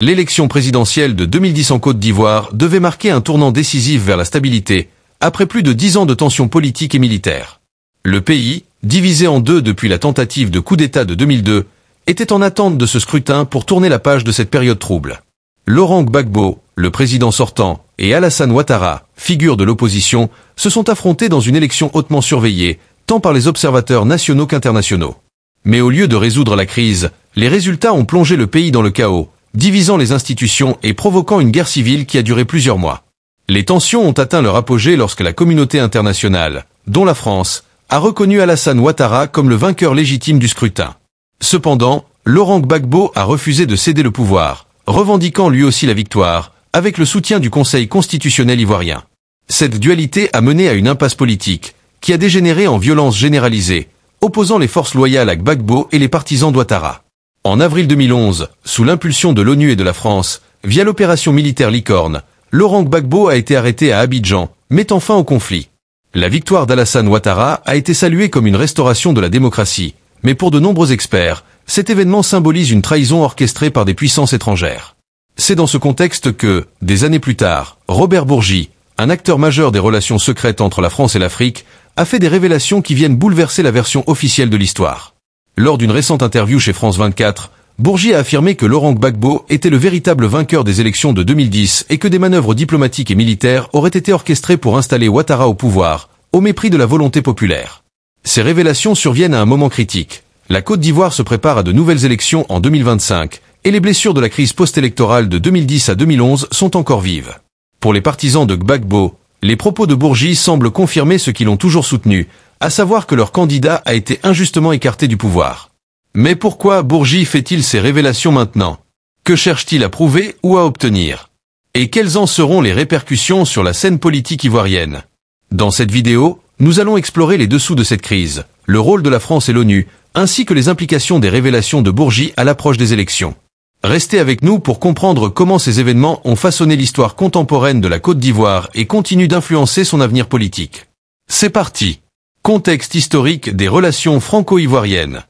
L'élection présidentielle de 2010 en Côte d'Ivoire devait marquer un tournant décisif vers la stabilité, après plus de 10 ans de tensions politiques et militaires. Le pays, divisé en deux depuis la tentative de coup d'État de 2002, était en attente de ce scrutin pour tourner la page de cette période trouble. Laurent Gbagbo, le président sortant, et Alassane Ouattara, figure de l'opposition, se sont affrontés dans une élection hautement surveillée, tant par les observateurs nationaux qu'internationaux. Mais au lieu de résoudre la crise, les résultats ont plongé le pays dans le chaos, divisant les institutions et provoquant une guerre civile qui a duré plusieurs mois. Les tensions ont atteint leur apogée lorsque la communauté internationale, dont la France, a reconnu Alassane Ouattara comme le vainqueur légitime du scrutin. Cependant, Laurent Gbagbo a refusé de céder le pouvoir, revendiquant lui aussi la victoire, avec le soutien du Conseil constitutionnel ivoirien. Cette dualité a mené à une impasse politique, qui a dégénéré en violence généralisée, opposant les forces loyales à Gbagbo et les partisans d'Ouattara. En avril 2011, sous l'impulsion de l'ONU et de la France, via l'opération militaire Licorne, Laurent Gbagbo a été arrêté à Abidjan, mettant fin au conflit. La victoire d'Alassane Ouattara a été saluée comme une restauration de la démocratie, mais pour de nombreux experts, cet événement symbolise une trahison orchestrée par des puissances étrangères. C'est dans ce contexte que, des années plus tard, Robert Bourgi, un acteur majeur des relations secrètes entre la France et l'Afrique, a fait des révélations qui viennent bouleverser la version officielle de l'histoire. Lors d'une récente interview chez France 24, Bourgi a affirmé que Laurent Gbagbo était le véritable vainqueur des élections de 2010 et que des manœuvres diplomatiques et militaires auraient été orchestrées pour installer Ouattara au pouvoir, au mépris de la volonté populaire. Ces révélations surviennent à un moment critique. La Côte d'Ivoire se prépare à de nouvelles élections en 2025, et les blessures de la crise post-électorale de 2010 à 2011 sont encore vives. Pour les partisans de Gbagbo, les propos de Bourgi semblent confirmer ce qu'ils ont toujours soutenu, à savoir que leur candidat a été injustement écarté du pouvoir. Mais pourquoi Bourgi fait-il ces révélations maintenant? Que cherche-t-il à prouver ou à obtenir? Et quelles en seront les répercussions sur la scène politique ivoirienne? Dans cette vidéo, nous allons explorer les dessous de cette crise, le rôle de la France et l'ONU, ainsi que les implications des révélations de Bourgi à l'approche des élections. Restez avec nous pour comprendre comment ces événements ont façonné l'histoire contemporaine de la Côte d'Ivoire et continuent d'influencer son avenir politique. C'est parti! Contexte historique des relations franco-ivoiriennes.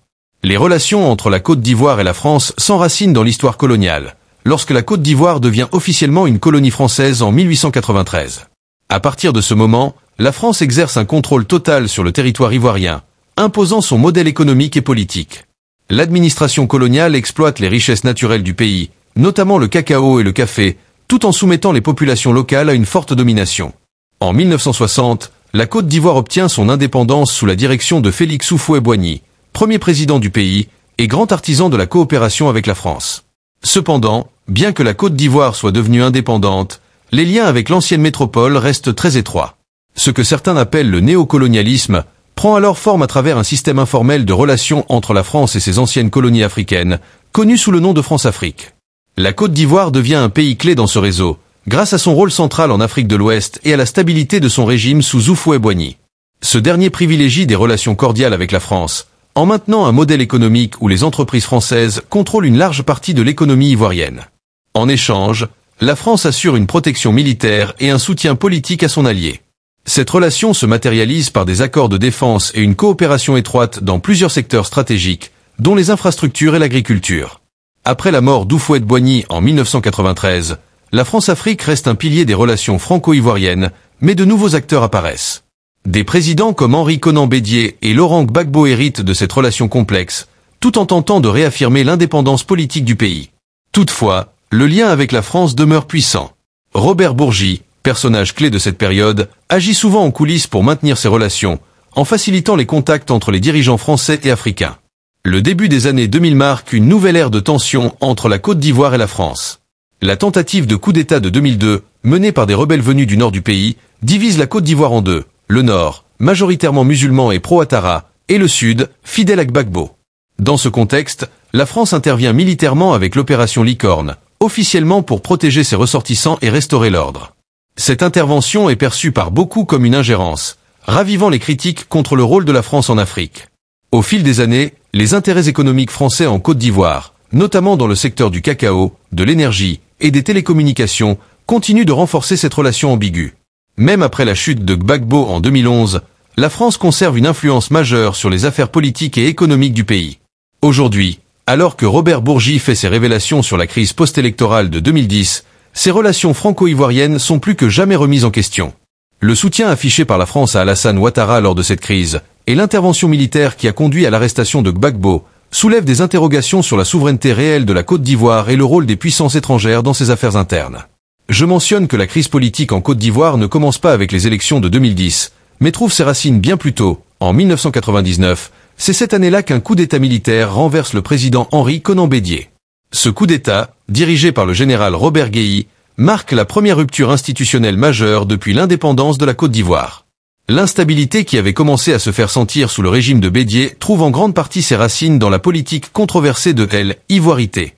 Les relations entre la Côte d'Ivoire et la France s'enracinent dans l'histoire coloniale, lorsque la Côte d'Ivoire devient officiellement une colonie française en 1893. À partir de ce moment, la France exerce un contrôle total sur le territoire ivoirien, imposant son modèle économique et politique. L'administration coloniale exploite les richesses naturelles du pays, notamment le cacao et le café, tout en soumettant les populations locales à une forte domination. En 1960, la Côte d'Ivoire obtient son indépendance sous la direction de Félix Houphouët-Boigny, premier président du pays et grand artisan de la coopération avec la France. Cependant, bien que la Côte d'Ivoire soit devenue indépendante, les liens avec l'ancienne métropole restent très étroits. Ce que certains appellent le néocolonialisme prend alors forme à travers un système informel de relations entre la France et ses anciennes colonies africaines, connu sous le nom de France-Afrique. La Côte d'Ivoire devient un pays clé dans ce réseau, grâce à son rôle central en Afrique de l'Ouest et à la stabilité de son régime sous Houphouët-Boigny. Ce dernier privilégie des relations cordiales avec la France, en maintenant un modèle économique où les entreprises françaises contrôlent une large partie de l'économie ivoirienne. En échange, la France assure une protection militaire et un soutien politique à son allié. Cette relation se matérialise par des accords de défense et une coopération étroite dans plusieurs secteurs stratégiques, dont les infrastructures et l'agriculture. Après la mort d'Houphouët-Boigny en 1993, la France-Afrique reste un pilier des relations franco-ivoiriennes, mais de nouveaux acteurs apparaissent. Des présidents comme Henri Konan Bédié et Laurent Gbagbo héritent de cette relation complexe, tout en tentant de réaffirmer l'indépendance politique du pays. Toutefois, le lien avec la France demeure puissant. Robert Bourgi, personnage clé de cette période, agit souvent en coulisses pour maintenir ces relations, en facilitant les contacts entre les dirigeants français et africains. Le début des années 2000 marque une nouvelle ère de tension entre la Côte d'Ivoire et la France. La tentative de coup d'État de 2002, menée par des rebelles venus du nord du pays, divise la Côte d'Ivoire en deux. Le nord, majoritairement musulman et pro-Ouattara, et le sud, fidèle à Gbagbo. Dans ce contexte, la France intervient militairement avec l'opération Licorne, officiellement pour protéger ses ressortissants et restaurer l'ordre. Cette intervention est perçue par beaucoup comme une ingérence, ravivant les critiques contre le rôle de la France en Afrique. Au fil des années, les intérêts économiques français en Côte d'Ivoire, notamment dans le secteur du cacao, de l'énergie et des télécommunications, continuent de renforcer cette relation ambiguë. Même après la chute de Gbagbo en 2011, la France conserve une influence majeure sur les affaires politiques et économiques du pays. Aujourd'hui, Alors que Robert Bourgi fait ses révélations sur la crise post-électorale de 2010, ses relations franco-ivoiriennes sont plus que jamais remises en question. Le soutien affiché par la France à Alassane Ouattara lors de cette crise, et l'intervention militaire qui a conduit à l'arrestation de Gbagbo, soulèvent des interrogations sur la souveraineté réelle de la Côte d'Ivoire et le rôle des puissances étrangères dans ses affaires internes. Je mentionne que la crise politique en Côte d'Ivoire ne commence pas avec les élections de 2010, mais trouve ses racines bien plus tôt, en 1999. C'est cette année-là qu'un coup d'État militaire renverse le président Henri Konan Bédié. Ce coup d'État, dirigé par le général Robert Guéhi, marque la première rupture institutionnelle majeure depuis l'indépendance de la Côte d'Ivoire. L'instabilité qui avait commencé à se faire sentir sous le régime de Bédié trouve en grande partie ses racines dans la politique controversée de l'ivoirité.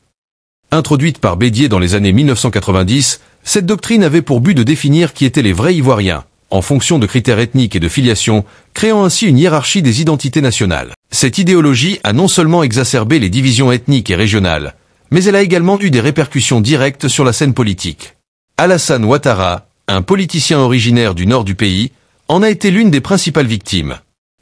Introduite par Bédié dans les années 1990, cette doctrine avait pour but de définir qui étaient les vrais Ivoiriens, en fonction de critères ethniques et de filiation, créant ainsi une hiérarchie des identités nationales. Cette idéologie a non seulement exacerbé les divisions ethniques et régionales, mais elle a également eu des répercussions directes sur la scène politique. Alassane Ouattara, un politicien originaire du nord du pays, en a été l'une des principales victimes.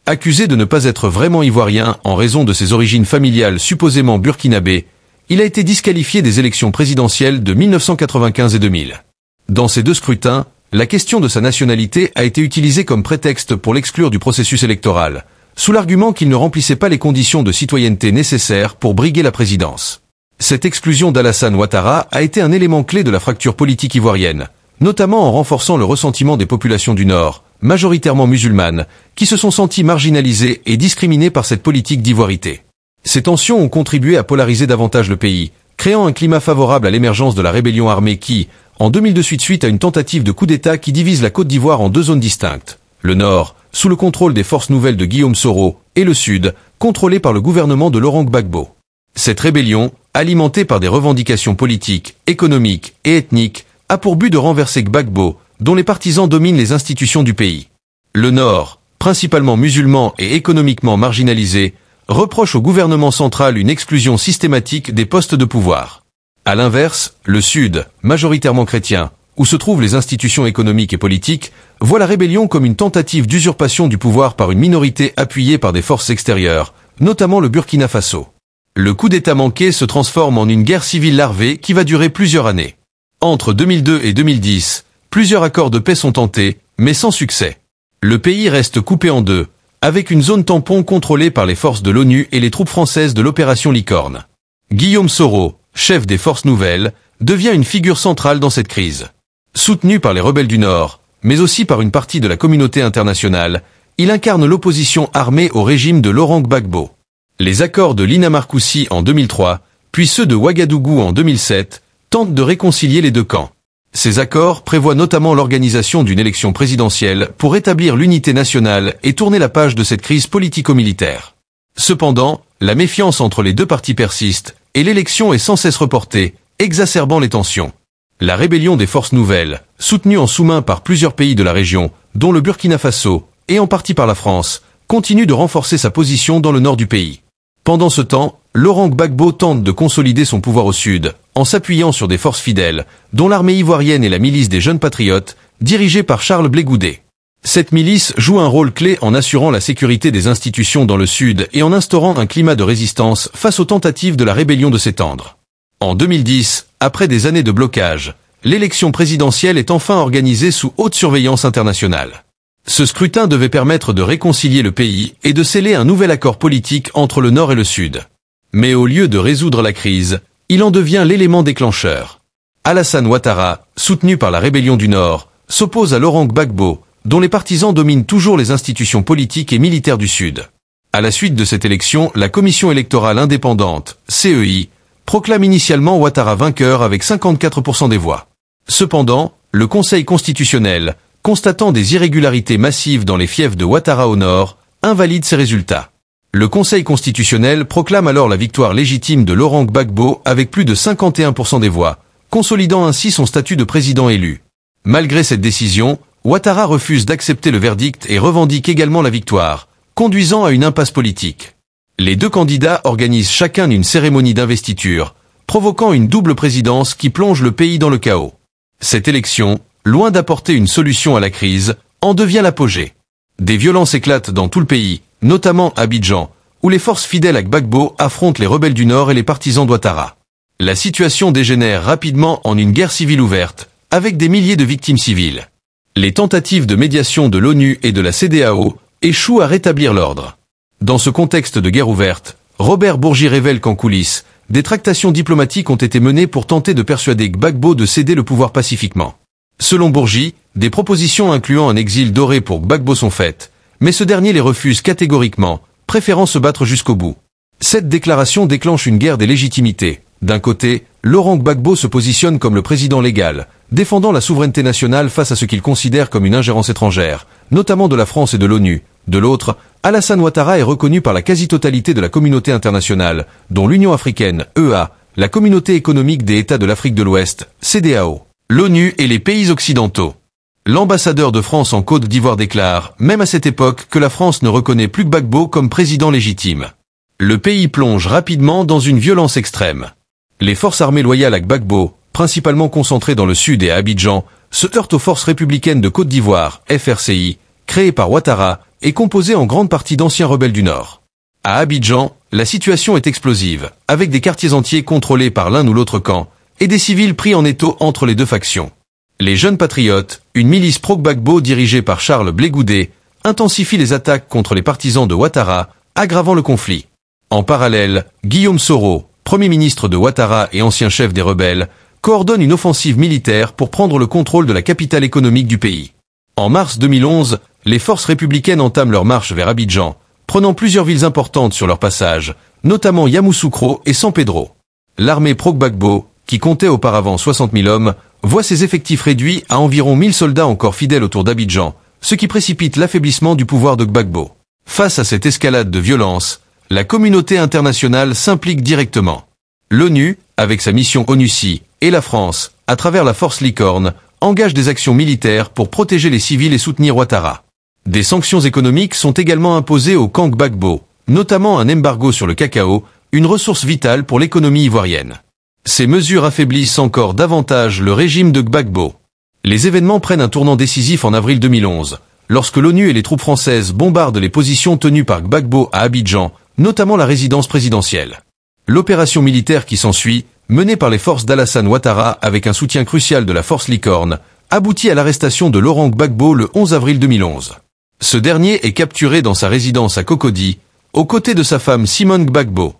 Accusé de ne pas être vraiment ivoirien en raison de ses origines familiales supposément burkinabées, il a été disqualifié des élections présidentielles de 1995 et 2000. Dans ces deux scrutins, la question de sa nationalité a été utilisée comme prétexte pour l'exclure du processus électoral, sous l'argument qu'il ne remplissait pas les conditions de citoyenneté nécessaires pour briguer la présidence. Cette exclusion d'Alassane Ouattara a été un élément clé de la fracture politique ivoirienne, notamment en renforçant le ressentiment des populations du Nord, majoritairement musulmanes, qui se sont senties marginalisées et discriminées par cette politique d'ivoirité. Ces tensions ont contribué à polariser davantage le pays, créant un climat favorable à l'émergence de la rébellion armée qui, en 2002 suite à une tentative de coup d'État qui divise la Côte d'Ivoire en deux zones distinctes. Le Nord, sous le contrôle des forces nouvelles de Guillaume Soro, et le Sud, contrôlé par le gouvernement de Laurent Gbagbo. Cette rébellion, alimentée par des revendications politiques, économiques et ethniques, a pour but de renverser Gbagbo, dont les partisans dominent les institutions du pays. Le Nord, principalement musulman et économiquement marginalisé, reproche au gouvernement central une exclusion systématique des postes de pouvoir. À l'inverse, le Sud, majoritairement chrétien, où se trouvent les institutions économiques et politiques, voit la rébellion comme une tentative d'usurpation du pouvoir par une minorité appuyée par des forces extérieures, notamment le Burkina Faso. Le coup d'État manqué se transforme en une guerre civile larvée qui va durer plusieurs années. Entre 2002 et 2010, plusieurs accords de paix sont tentés, mais sans succès. Le pays reste coupé en deux, avec une zone tampon contrôlée par les forces de l'ONU et les troupes françaises de l'opération Licorne. Guillaume Soro, chef des forces nouvelles, devient une figure centrale dans cette crise. Soutenu par les rebelles du Nord, mais aussi par une partie de la communauté internationale, il incarne l'opposition armée au régime de Laurent Gbagbo. Les accords de Lina Marcoussis en 2003, puis ceux de Ouagadougou en 2007, tentent de réconcilier les deux camps. Ces accords prévoient notamment l'organisation d'une élection présidentielle pour établir l'unité nationale et tourner la page de cette crise politico-militaire. Cependant, la méfiance entre les deux parties persiste et l'élection est sans cesse reportée, exacerbant les tensions. La rébellion des forces nouvelles, soutenue en sous-main par plusieurs pays de la région, dont le Burkina Faso, et en partie par la France, continue de renforcer sa position dans le nord du pays. Pendant ce temps, Laurent Gbagbo tente de consolider son pouvoir au sud, en s'appuyant sur des forces fidèles, dont l'armée ivoirienne et la milice des jeunes patriotes, dirigée par Charles Blé Goudé. Cette milice joue un rôle clé en assurant la sécurité des institutions dans le sud et en instaurant un climat de résistance face aux tentatives de la rébellion de s'étendre. En 2010, après des années de blocage, l'élection présidentielle est enfin organisée sous haute surveillance internationale. Ce scrutin devait permettre de réconcilier le pays et de sceller un nouvel accord politique entre le Nord et le Sud. Mais au lieu de résoudre la crise, il en devient l'élément déclencheur. Alassane Ouattara, soutenu par la rébellion du Nord, s'oppose à Laurent Gbagbo, dont les partisans dominent toujours les institutions politiques et militaires du Sud. À la suite de cette élection, la Commission électorale indépendante, CEI, proclame initialement Ouattara vainqueur avec 54% des voix. Cependant, le Conseil constitutionnel, constatant des irrégularités massives dans les fiefs de Ouattara au nord, invalide ces résultats. Le Conseil constitutionnel proclame alors la victoire légitime de Laurent Gbagbo avec plus de 51% des voix, consolidant ainsi son statut de président élu. Malgré cette décision, Ouattara refuse d'accepter le verdict et revendique également la victoire, conduisant à une impasse politique. Les deux candidats organisent chacun une cérémonie d'investiture, provoquant une double présidence qui plonge le pays dans le chaos. Cette élection, loin d'apporter une solution à la crise, en devient l'apogée. Des violences éclatent dans tout le pays, notamment à Abidjan, où les forces fidèles à Gbagbo affrontent les rebelles du Nord et les partisans d'Ouattara. La situation dégénère rapidement en une guerre civile ouverte, avec des milliers de victimes civiles. Les tentatives de médiation de l'ONU et de la CEDEAO échouent à rétablir l'ordre. Dans ce contexte de guerre ouverte, Robert Bourgi révèle qu'en coulisses, des tractations diplomatiques ont été menées pour tenter de persuader Gbagbo de céder le pouvoir pacifiquement. Selon Bourgi, des propositions incluant un exil doré pour Gbagbo sont faites, mais ce dernier les refuse catégoriquement, préférant se battre jusqu'au bout. Cette déclaration déclenche une guerre des légitimités. D'un côté, Laurent Gbagbo se positionne comme le président légal, défendant la souveraineté nationale face à ce qu'il considère comme une ingérence étrangère, notamment de la France et de l'ONU. De l'autre, Alassane Ouattara est reconnu par la quasi-totalité de la communauté internationale, dont l'Union africaine, EA, la Communauté économique des États de l'Afrique de l'Ouest, CEDEAO, l'ONU et les pays occidentaux. L'ambassadeur de France en Côte d'Ivoire déclare, même à cette époque, que la France ne reconnaît plus Gbagbo comme président légitime. Le pays plonge rapidement dans une violence extrême. Les forces armées loyales à Gbagbo, principalement concentrées dans le sud et à Abidjan, se heurtent aux forces républicaines de Côte d'Ivoire, FRCI, créées par Ouattara, et composées en grande partie d'anciens rebelles du Nord. À Abidjan, la situation est explosive, avec des quartiers entiers contrôlés par l'un ou l'autre camp, et des civils pris en étau entre les deux factions. Les Jeunes Patriotes, une milice pro-Gbagbo dirigée par Charles Blé Goudé, intensifient les attaques contre les partisans de Ouattara, aggravant le conflit. En parallèle, Guillaume Soro, Premier ministre de Ouattara et ancien chef des rebelles, coordonne une offensive militaire pour prendre le contrôle de la capitale économique du pays. En mars 2011, les forces républicaines entament leur marche vers Abidjan, prenant plusieurs villes importantes sur leur passage, notamment Yamoussoukro et San Pedro. L'armée pro-Gbagbo, qui comptait auparavant 60 000 hommes, voit ses effectifs réduits à environ 1000 soldats encore fidèles autour d'Abidjan, ce qui précipite l'affaiblissement du pouvoir de Gbagbo. Face à cette escalade de violence, la communauté internationale s'implique directement. L'ONU, avec sa mission ONUCI, et la France, à travers la force Licorne, engagent des actions militaires pour protéger les civils et soutenir Ouattara. Des sanctions économiques sont également imposées au camp Gbagbo, notamment un embargo sur le cacao, une ressource vitale pour l'économie ivoirienne. Ces mesures affaiblissent encore davantage le régime de Gbagbo. Les événements prennent un tournant décisif en avril 2011, lorsque l'ONU et les troupes françaises bombardent les positions tenues par Gbagbo à Abidjan, notamment la résidence présidentielle. L'opération militaire qui s'ensuit, menée par les forces d'Alassane Ouattara avec un soutien crucial de la force Licorne, aboutit à l'arrestation de Laurent Gbagbo le 11 avril 2011. Ce dernier est capturé dans sa résidence à Cocody, aux côtés de sa femme Simone Gbagbo.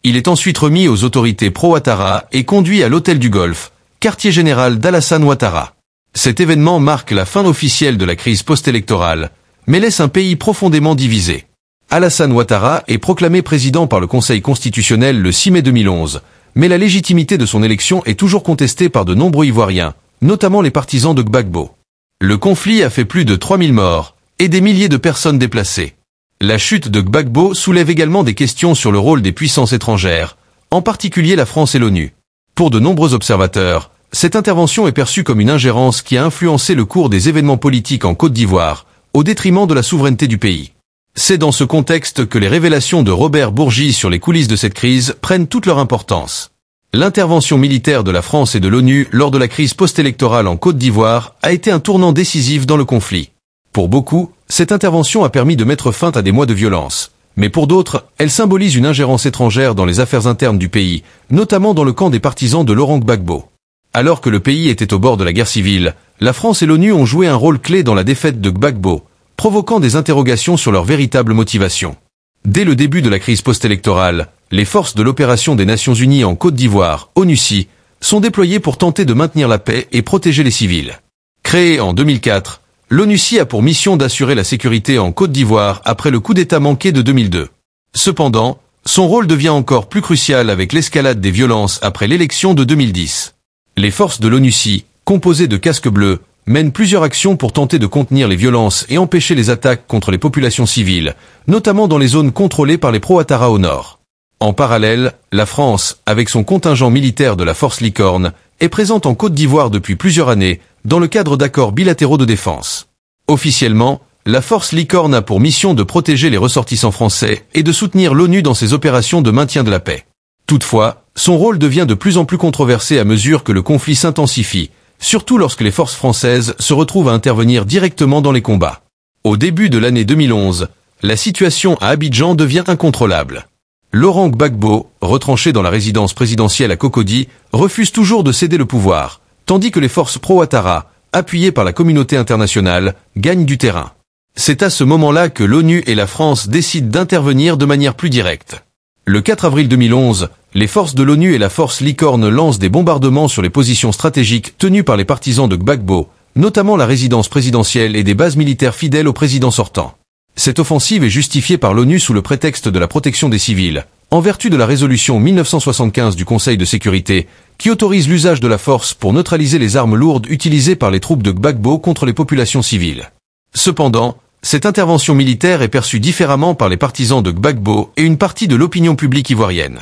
Il est ensuite remis aux autorités pro-Ouattara et conduit à l'Hôtel du Golfe, quartier général d'Alassane Ouattara. Cet événement marque la fin officielle de la crise post-électorale, mais laisse un pays profondément divisé. Alassane Ouattara est proclamé président par le Conseil constitutionnel le 6 mai 2011, mais la légitimité de son élection est toujours contestée par de nombreux Ivoiriens, notamment les partisans de Gbagbo. Le conflit a fait plus de 3000 morts et des milliers de personnes déplacées. La chute de Gbagbo soulève également des questions sur le rôle des puissances étrangères, en particulier la France et l'ONU. Pour de nombreux observateurs, cette intervention est perçue comme une ingérence qui a influencé le cours des événements politiques en Côte d'Ivoire, au détriment de la souveraineté du pays. C'est dans ce contexte que les révélations de Robert Bourgi sur les coulisses de cette crise prennent toute leur importance. L'intervention militaire de la France et de l'ONU lors de la crise post-électorale en Côte d'Ivoire a été un tournant décisif dans le conflit. Pour beaucoup, cette intervention a permis de mettre fin à des mois de violence. Mais pour d'autres, elle symbolise une ingérence étrangère dans les affaires internes du pays, notamment dans le camp des partisans de Laurent Gbagbo. Alors que le pays était au bord de la guerre civile, la France et l'ONU ont joué un rôle clé dans la défaite de Gbagbo, provoquant des interrogations sur leur véritable motivation. Dès le début de la crise post-électorale, les forces de l'opération des Nations Unies en Côte d'Ivoire, ONUCI, sont déployées pour tenter de maintenir la paix et protéger les civils. Créée en 2004, l'ONUCI a pour mission d'assurer la sécurité en Côte d'Ivoire après le coup d'État manqué de 2002. Cependant, son rôle devient encore plus crucial avec l'escalade des violences après l'élection de 2010. Les forces de l'ONUCI, composées de casques bleus, mènent plusieurs actions pour tenter de contenir les violences et empêcher les attaques contre les populations civiles, notamment dans les zones contrôlées par les pro-Ouattara au nord. En parallèle, la France, avec son contingent militaire de la force Licorne, est présente en Côte d'Ivoire depuis plusieurs années, dans le cadre d'accords bilatéraux de défense. Officiellement, la force Licorne a pour mission de protéger les ressortissants français et de soutenir l'ONU dans ses opérations de maintien de la paix. Toutefois, son rôle devient de plus en plus controversé à mesure que le conflit s'intensifie, surtout lorsque les forces françaises se retrouvent à intervenir directement dans les combats. Au début de l'année 2011, la situation à Abidjan devient incontrôlable. Laurent Gbagbo, retranché dans la résidence présidentielle à Cocody, refuse toujours de céder le pouvoir, tandis que les forces pro-Ouattara, appuyées par la communauté internationale, gagnent du terrain. C'est à ce moment-là que l'ONU et la France décident d'intervenir de manière plus directe. Le 4 avril 2011, les forces de l'ONU et la force Licorne lancent des bombardements sur les positions stratégiques tenues par les partisans de Gbagbo, notamment la résidence présidentielle et des bases militaires fidèles au président sortant. Cette offensive est justifiée par l'ONU sous le prétexte de la protection des civils, en vertu de la résolution 1975 du Conseil de sécurité, qui autorise l'usage de la force pour neutraliser les armes lourdes utilisées par les troupes de Gbagbo contre les populations civiles. Cependant, cette intervention militaire est perçue différemment par les partisans de Gbagbo et une partie de l'opinion publique ivoirienne.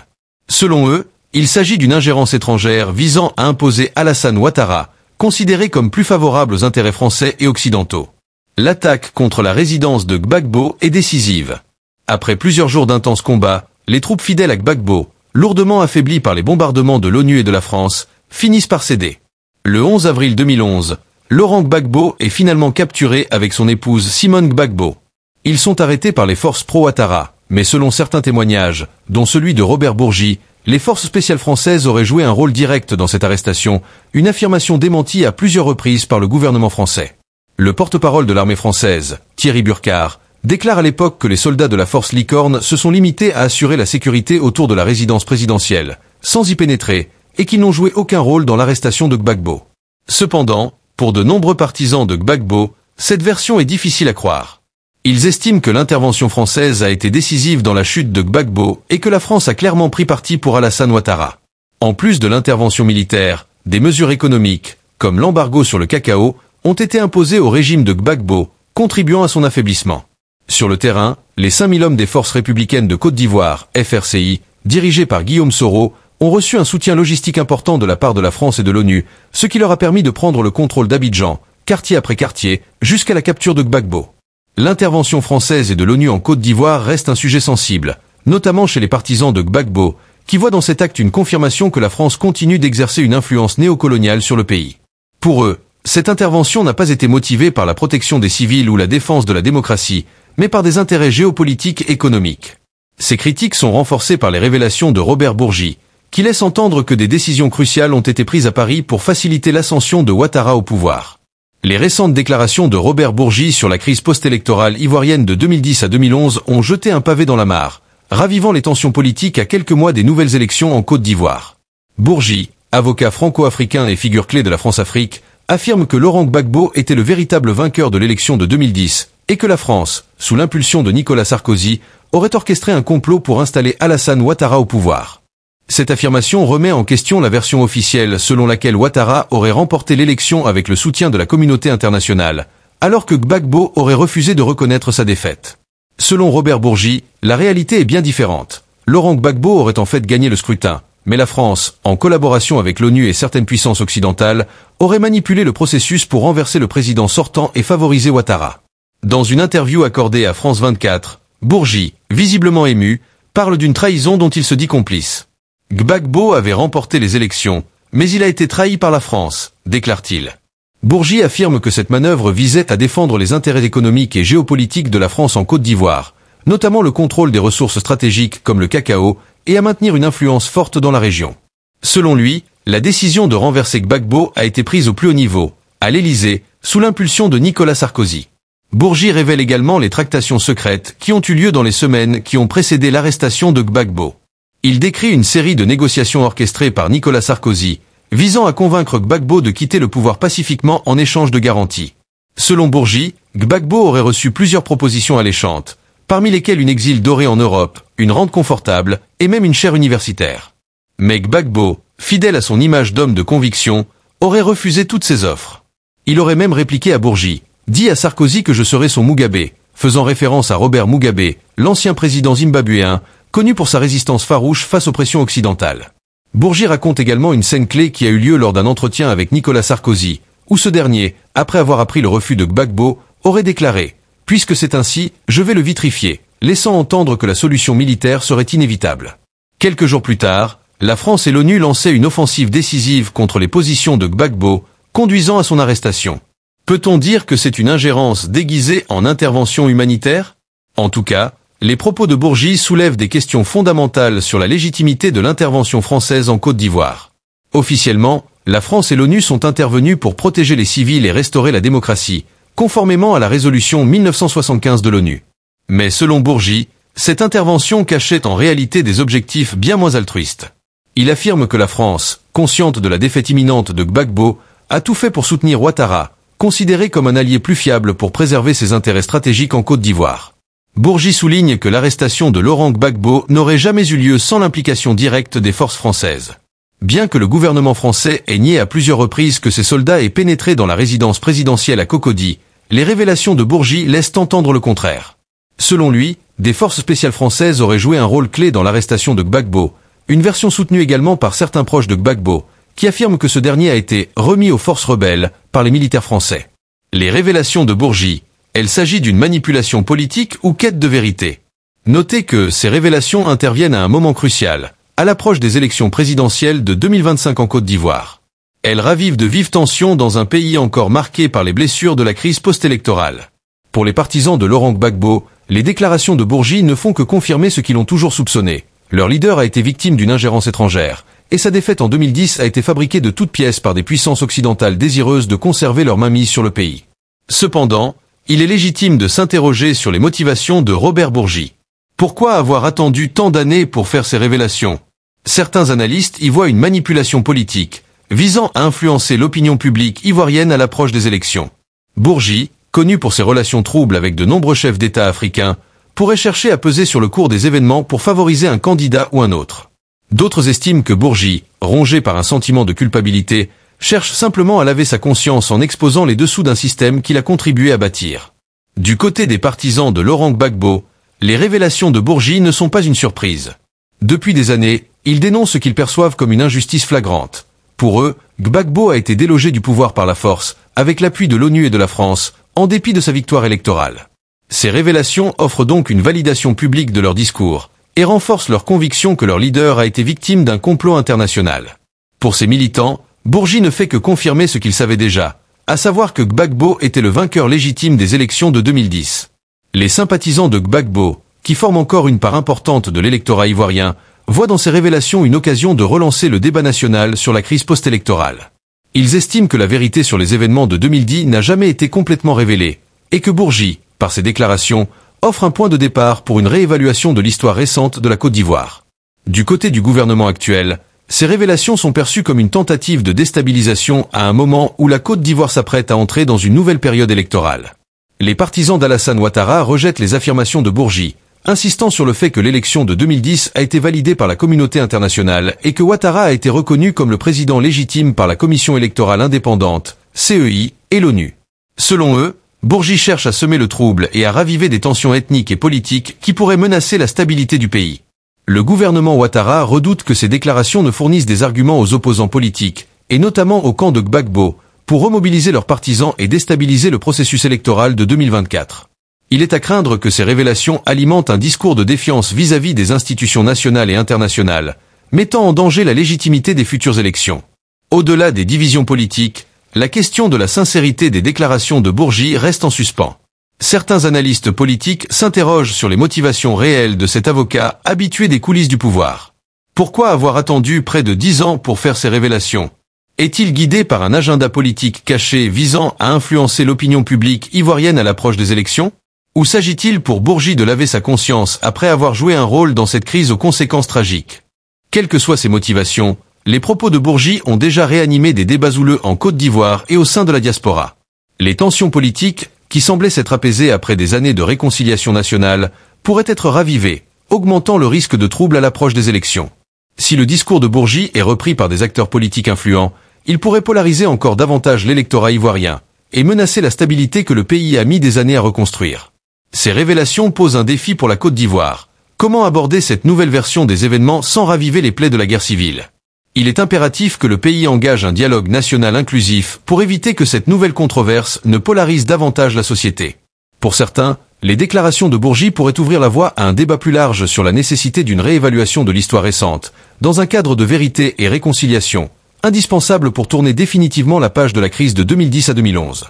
Selon eux, il s'agit d'une ingérence étrangère visant à imposer Alassane Ouattara, considéré comme plus favorable aux intérêts français et occidentaux. L'attaque contre la résidence de Gbagbo est décisive. Après plusieurs jours d'intenses combats, les troupes fidèles à Gbagbo, lourdement affaiblies par les bombardements de l'ONU et de la France, finissent par céder. Le 11 avril 2011, Laurent Gbagbo est finalement capturé avec son épouse Simone Gbagbo. Ils sont arrêtés par les forces pro-Ouattara, mais selon certains témoignages, dont celui de Robert Bourgi, les forces spéciales françaises auraient joué un rôle direct dans cette arrestation, une affirmation démentie à plusieurs reprises par le gouvernement français. Le porte-parole de l'armée française, Thierry Burkhardt, déclare à l'époque que les soldats de la force Licorne se sont limités à assurer la sécurité autour de la résidence présidentielle, sans y pénétrer, et qu'ils n'ont joué aucun rôle dans l'arrestation de Gbagbo. Cependant, pour de nombreux partisans de Gbagbo, cette version est difficile à croire. Ils estiment que l'intervention française a été décisive dans la chute de Gbagbo et que la France a clairement pris parti pour Alassane Ouattara. En plus de l'intervention militaire, des mesures économiques, comme l'embargo sur le cacao, ont été imposées au régime de Gbagbo, contribuant à son affaiblissement. Sur le terrain, les 5000 hommes des forces républicaines de Côte d'Ivoire, FRCI, dirigés par Guillaume Soro, ont reçu un soutien logistique important de la part de la France et de l'ONU, ce qui leur a permis de prendre le contrôle d'Abidjan, quartier après quartier, jusqu'à la capture de Gbagbo. L'intervention française et de l'ONU en Côte d'Ivoire reste un sujet sensible, notamment chez les partisans de Gbagbo, qui voient dans cet acte une confirmation que la France continue d'exercer une influence néocoloniale sur le pays. Pour eux, cette intervention n'a pas été motivée par la protection des civils ou la défense de la démocratie, mais par des intérêts géopolitiques et économiques. Ces critiques sont renforcées par les révélations de Robert Bourgi, qui laisse entendre que des décisions cruciales ont été prises à Paris pour faciliter l'ascension de Ouattara au pouvoir. Les récentes déclarations de Robert Bourgi sur la crise post-électorale ivoirienne de 2010 à 2011 ont jeté un pavé dans la mare, ravivant les tensions politiques à quelques mois des nouvelles élections en Côte d'Ivoire. Bourgi, avocat franco-africain et figure clé de la France-Afrique, affirme que Laurent Gbagbo était le véritable vainqueur de l'élection de 2010 et que la France, sous l'impulsion de Nicolas Sarkozy, aurait orchestré un complot pour installer Alassane Ouattara au pouvoir. Cette affirmation remet en question la version officielle selon laquelle Ouattara aurait remporté l'élection avec le soutien de la communauté internationale, alors que Gbagbo aurait refusé de reconnaître sa défaite. Selon Robert Bourgi, la réalité est bien différente. Laurent Gbagbo aurait en fait gagné le scrutin, mais la France, en collaboration avec l'ONU et certaines puissances occidentales, aurait manipulé le processus pour renverser le président sortant et favoriser Ouattara. Dans une interview accordée à France 24, Bourgi, visiblement ému, parle d'une trahison dont il se dit complice. Gbagbo avait remporté les élections, mais il a été trahi par la France, déclare-t-il. Bourgi affirme que cette manœuvre visait à défendre les intérêts économiques et géopolitiques de la France en Côte d'Ivoire, notamment le contrôle des ressources stratégiques comme le cacao, et à maintenir une influence forte dans la région. Selon lui, la décision de renverser Gbagbo a été prise au plus haut niveau, à l'Élysée, sous l'impulsion de Nicolas Sarkozy. Bourgi révèle également les tractations secrètes qui ont eu lieu dans les semaines qui ont précédé l'arrestation de Gbagbo. Il décrit une série de négociations orchestrées par Nicolas Sarkozy, visant à convaincre Gbagbo de quitter le pouvoir pacifiquement en échange de garanties. Selon Bourgi, Gbagbo aurait reçu plusieurs propositions alléchantes, parmi lesquelles une exil doré en Europe, une rente confortable et même une chaire universitaire. Mais Gbagbo, fidèle à son image d'homme de conviction, aurait refusé toutes ces offres. Il aurait même répliqué à Bourgi, dit à Sarkozy que je serais son Mugabe, faisant référence à Robert Mugabe, l'ancien président zimbabwéen, connu pour sa résistance farouche face aux pressions occidentales. Bourgi raconte également une scène clé qui a eu lieu lors d'un entretien avec Nicolas Sarkozy, où ce dernier, après avoir appris le refus de Gbagbo, aurait déclaré « Puisque c'est ainsi, je vais le vitrifier », laissant entendre que la solution militaire serait inévitable. Quelques jours plus tard, la France et l'ONU lançaient une offensive décisive contre les positions de Gbagbo, conduisant à son arrestation. Peut-on dire que c'est une ingérence déguisée en intervention humanitaire ? En tout cas, les propos de Bourgi soulèvent des questions fondamentales sur la légitimité de l'intervention française en Côte d'Ivoire. Officiellement, la France et l'ONU sont intervenus pour protéger les civils et restaurer la démocratie, conformément à la résolution 1975 de l'ONU. Mais selon Bourgi, cette intervention cachait en réalité des objectifs bien moins altruistes. Il affirme que la France, consciente de la défaite imminente de Gbagbo, a tout fait pour soutenir Ouattara, considéré comme un allié plus fiable pour préserver ses intérêts stratégiques en Côte d'Ivoire. Bourgi souligne que l'arrestation de Laurent Gbagbo n'aurait jamais eu lieu sans l'implication directe des forces françaises. Bien que le gouvernement français ait nié à plusieurs reprises que ses soldats aient pénétré dans la résidence présidentielle à Cocody, les révélations de Bourgi laissent entendre le contraire. Selon lui, des forces spéciales françaises auraient joué un rôle clé dans l'arrestation de Gbagbo, une version soutenue également par certains proches de Gbagbo, qui affirment que ce dernier a été remis aux forces rebelles par les militaires français. Les révélations de Bourgi, il s'agit d'une manipulation politique ou quête de vérité. Notez que ces révélations interviennent à un moment crucial, à l'approche des élections présidentielles de 2025 en Côte d'Ivoire. Elles ravivent de vives tensions dans un pays encore marqué par les blessures de la crise post-électorale. Pour les partisans de Laurent Gbagbo, les déclarations de Bourgi ne font que confirmer ce qu'ils ont toujours soupçonné. Leur leader a été victime d'une ingérence étrangère, et sa défaite en 2010 a été fabriquée de toutes pièces par des puissances occidentales désireuses de conserver leur mainmise sur le pays. Cependant, il est légitime de s'interroger sur les motivations de Robert Bourgi. Pourquoi avoir attendu tant d'années pour faire ces révélations? Certains analystes y voient une manipulation politique, visant à influencer l'opinion publique ivoirienne à l'approche des élections. Bourgi, connu pour ses relations troubles avec de nombreux chefs d'État africains, pourrait chercher à peser sur le cours des événements pour favoriser un candidat ou un autre. D'autres estiment que Bourgi, rongé par un sentiment de culpabilité, cherche simplement à laver sa conscience en exposant les dessous d'un système qu'il a contribué à bâtir. Du côté des partisans de Laurent Gbagbo, les révélations de Bourgi ne sont pas une surprise. Depuis des années, ils dénoncent ce qu'ils perçoivent comme une injustice flagrante. Pour eux, Gbagbo a été délogé du pouvoir par la force, avec l'appui de l'ONU et de la France, en dépit de sa victoire électorale. Ces révélations offrent donc une validation publique de leur discours, et renforcent leur conviction que leur leader a été victime d'un complot international. Pour ces militants, Bourgi ne fait que confirmer ce qu'ils savaient déjà, à savoir que Gbagbo était le vainqueur légitime des élections de 2010. Les sympathisants de Gbagbo, qui forment encore une part importante de l'électorat ivoirien, voient dans ces révélations une occasion de relancer le débat national sur la crise post-électorale. Ils estiment que la vérité sur les événements de 2010 n'a jamais été complètement révélée, et que Bourgi, par ses déclarations, offre un point de départ pour une réévaluation de l'histoire récente de la Côte d'Ivoire. Du côté du gouvernement actuel, ces révélations sont perçues comme une tentative de déstabilisation à un moment où la Côte d'Ivoire s'apprête à entrer dans une nouvelle période électorale. Les partisans d'Alassane Ouattara rejettent les affirmations de Bourgi, insistant sur le fait que l'élection de 2010 a été validée par la communauté internationale et que Ouattara a été reconnu comme le président légitime par la Commission électorale indépendante, CEI, et l'ONU. Selon eux, Bourgi cherche à semer le trouble et à raviver des tensions ethniques et politiques qui pourraient menacer la stabilité du pays. Le gouvernement Ouattara redoute que ces déclarations ne fournissent des arguments aux opposants politiques, et notamment au camp de Gbagbo, pour remobiliser leurs partisans et déstabiliser le processus électoral de 2024. Il est à craindre que ces révélations alimentent un discours de défiance vis-à-vis des institutions nationales et internationales, mettant en danger la légitimité des futures élections. Au-delà des divisions politiques, la question de la sincérité des déclarations de Bourgi reste en suspens. Certains analystes politiques s'interrogent sur les motivations réelles de cet avocat habitué des coulisses du pouvoir. Pourquoi avoir attendu près de 10 ans pour faire ces révélations? Est-il guidé par un agenda politique caché visant à influencer l'opinion publique ivoirienne à l'approche des élections? Ou s'agit-il pour Bourgi de laver sa conscience après avoir joué un rôle dans cette crise aux conséquences tragiques? Quelles que soient ses motivations, les propos de Bourgi ont déjà réanimé des débats houleux en Côte d'Ivoire et au sein de la diaspora. Les tensions politiques, qui semblaient s'être apaisées après des années de réconciliation nationale, pourraient être ravivées, augmentant le risque de troubles à l'approche des élections. Si le discours de Bourgi est repris par des acteurs politiques influents, il pourrait polariser encore davantage l'électorat ivoirien, et menacer la stabilité que le pays a mis des années à reconstruire. Ces révélations posent un défi pour la Côte d'Ivoire. Comment aborder cette nouvelle version des événements sans raviver les plaies de la guerre civile? Il est impératif que le pays engage un dialogue national inclusif pour éviter que cette nouvelle controverse ne polarise davantage la société. Pour certains, les déclarations de Bourgi pourraient ouvrir la voie à un débat plus large sur la nécessité d'une réévaluation de l'histoire récente, dans un cadre de vérité et réconciliation, indispensable pour tourner définitivement la page de la crise de 2010 à 2011.